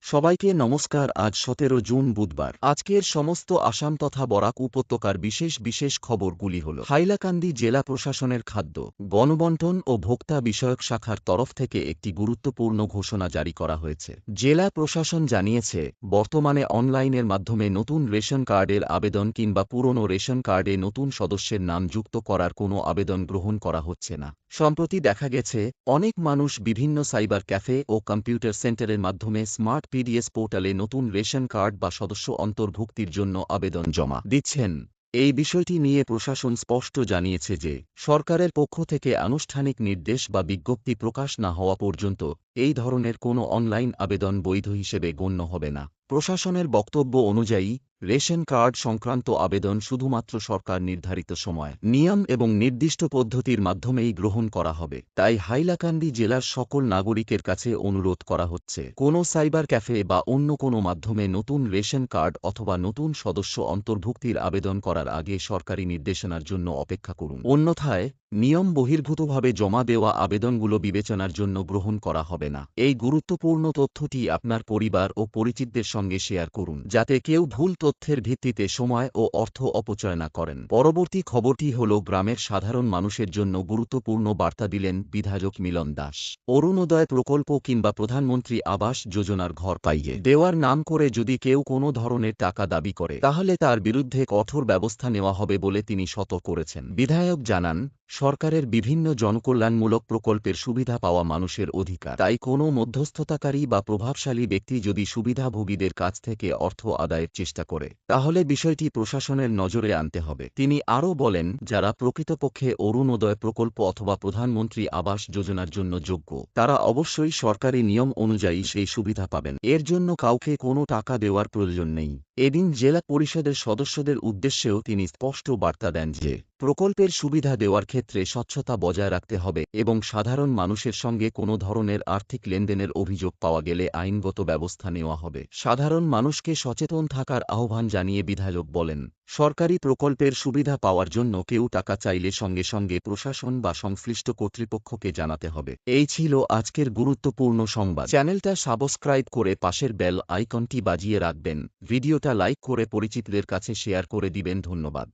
সবাইকে নমস্কার। আজ ১৭ জুন বুধবার। আজকের সমস্ত আসাম তথা বরাক উপত্যকার বিশেষ বিশেষ খবরগুলি হল হাইলাকান্দি জেলা প্রশাসনের খাদ্য, গণবণ্টন ও ভোক্তা বিষয়ক শাখার তরফ থেকে একটি গুরুত্বপূর্ণ ঘোষণা জারি করা হয়েছে। জেলা প্রশাসন জানিয়েছে, বর্তমানে অনলাইনের মাধ্যমে নতুন রেশন কার্ডের আবেদন কিংবা পুরনো রেশন কার্ডে নতুন সদস্যের নাম যুক্ত করার কোনো আবেদন গ্রহণ করা হচ্ছে না। সম্প্রতি দেখা গেছে, অনেক মানুষ বিভিন্ন সাইবার ক্যাফে ও কম্পিউটার সেন্টারের মাধ্যমে স্মার্ট পিডিএস পোর্টালে নতুন রেশন কার্ড বা সদস্য অন্তর্ভুক্তির জন্য আবেদন জমা দিচ্ছেন। এই বিষয়টি নিয়ে প্রশাসন স্পষ্ট জানিয়েছে যে, সরকারের পক্ষ থেকে আনুষ্ঠানিক নির্দেশ বা বিজ্ঞপ্তি প্রকাশ না হওয়া পর্যন্ত এই ধরনের কোনো অনলাইন আবেদন বৈধ হিসেবে গণ্য হবে না। প্রশাসনের বক্তব্য অনুযায়ী, রেশন কার্ড সংক্রান্ত আবেদন শুধুমাত্র সরকার নির্ধারিত সময়, নিয়ম এবং নির্দিষ্ট পদ্ধতির মাধ্যমেই গ্রহণ করা হবে। তাই হাইলাকান্দি জেলার সকল নাগরিকের কাছে অনুরোধ করা হচ্ছে, কোনো সাইবার ক্যাফে বা অন্য কোনো মাধ্যমে নতুন রেশন কার্ড অথবা নতুন সদস্য অন্তর্ভুক্তির আবেদন করার আগে সরকারি নির্দেশনার জন্য অপেক্ষা করুন। অন্যথায় নিয়ম বহির্ভূতভাবে জমা দেওয়া আবেদনগুলো বিবেচনার জন্য গ্রহণ করা হবে না। এই গুরুত্বপূর্ণ তথ্যটি আপনার পরিবার ও পরিচিতদের সঙ্গে শেয়ার করুন, যাতে কেউ ভুল তথ্যের ভিত্তিতে সময় ও অর্থ অপচয় না করেন। পরবর্তী খবরটি হল গ্রামের সাধারণ মানুষের জন্য গুরুত্বপূর্ণ বার্তা দিলেন বিধায়ক মিলন দাস। অরুণোদয় প্রকল্প কিংবা প্রধানমন্ত্রী আবাস যোজনার ঘর পাইয়ে দেওয়ার নাম করে যদি কেউ কোনো ধরনের টাকা দাবি করে, তাহলে তার বিরুদ্ধে কঠোর ব্যবস্থা নেওয়া হবে বলে তিনি সতর্ক করেছেন। বিধায়ক জানান, সরকারের বিভিন্ন জনকল্যাণমূলক প্রকল্পের সুবিধা পাওয়া মানুষের অধিকার। তাই কোনো মধ্যস্থতাকারী বা প্রভাবশালী ব্যক্তি যদি সুবিধাভোগীদের কাছ থেকে অর্থ আদায়ের চেষ্টা করে, তাহলে বিষয়টি প্রশাসনের নজরে আনতে হবে। তিনি আরও বলেন, যারা প্রকৃতপক্ষে অরুণোদয় প্রকল্প অথবা প্রধানমন্ত্রী আবাস যোজনার জন্য যোগ্য, তারা অবশ্যই সরকারি নিয়ম অনুযায়ী সেই সুবিধা পাবেন। এর জন্য কাউকে কোনো টাকা দেওয়ার প্রয়োজন নেই। এদিন জেলা পরিষদের সদস্যদের উদ্দেশ্যেও তিনি স্পষ্ট বার্তা দেন যে, প্রকল্পের সুবিধা দেওয়ার ক্ষেত্রে স্বচ্ছতা বজায় রাখতে হবে এবং সাধারণ মানুষের সঙ্গে কোনো ধরনের আর্থিক লেনদেনের অভিযোগ পাওয়া গেলে আইনগত ব্যবস্থা নেওয়া হবে। সাধারণ মানুষকে সচেতন থাকার আহ্বান জানিয়ে বিধায়ক বলেন, সরকারি প্রকল্পের সুবিধা পাওয়ার জন্য কেউ টাকা চাইলে সঙ্গে সঙ্গে প্রশাসন বা সংশ্লিষ্ট কর্তৃপক্ষকে জানাতে হবে। এই ছিল আজকের গুরুত্বপূর্ণ সংবাদ। চ্যানেলটা সাবস্ক্রাইব করে পাশের বেল আইকনটি বাজিয়ে রাখবেন। ভিডিওটা লাইক করে পরিচিতদের কাছে শেয়ার করে দিবেন। ধন্যবাদ।